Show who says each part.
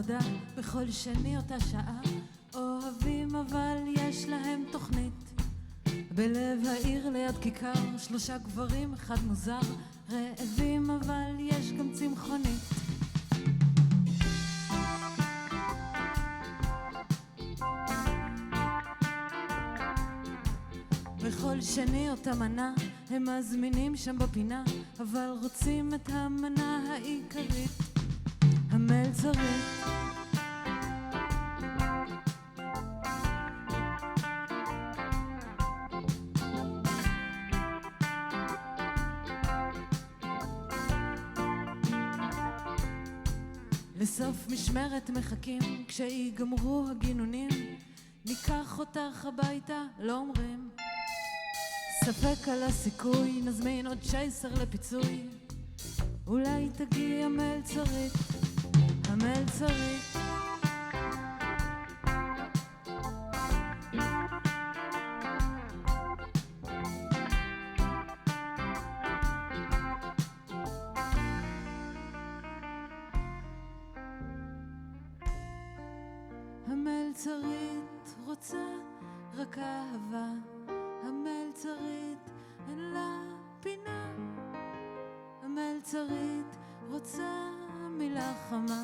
Speaker 1: לעבודה בכל שני אותה שעה. אוהבים אבל יש להם תוכנית בלב העיר ליד כיכר, 3 גברים, 1 מוזר. רעבים אבל יש גם צמחונית. בכל שני אותה מנה הם מזמינים שם בפינה, אבל רוצים את המנה העיקרית, המלצרית. לסוף משמרת מחכים, כשיגמרו הגינונים ניקח אותך הביתה, לא אומרים. ספק על הסיכוי, נזמין עוד שייסר לפיצוי, אולי תגיע המלצרית, המלצרית. המלצרית רוצה רק אהבה, המלצרית אין לה פינה, המלצרית רוצה מילה חמה,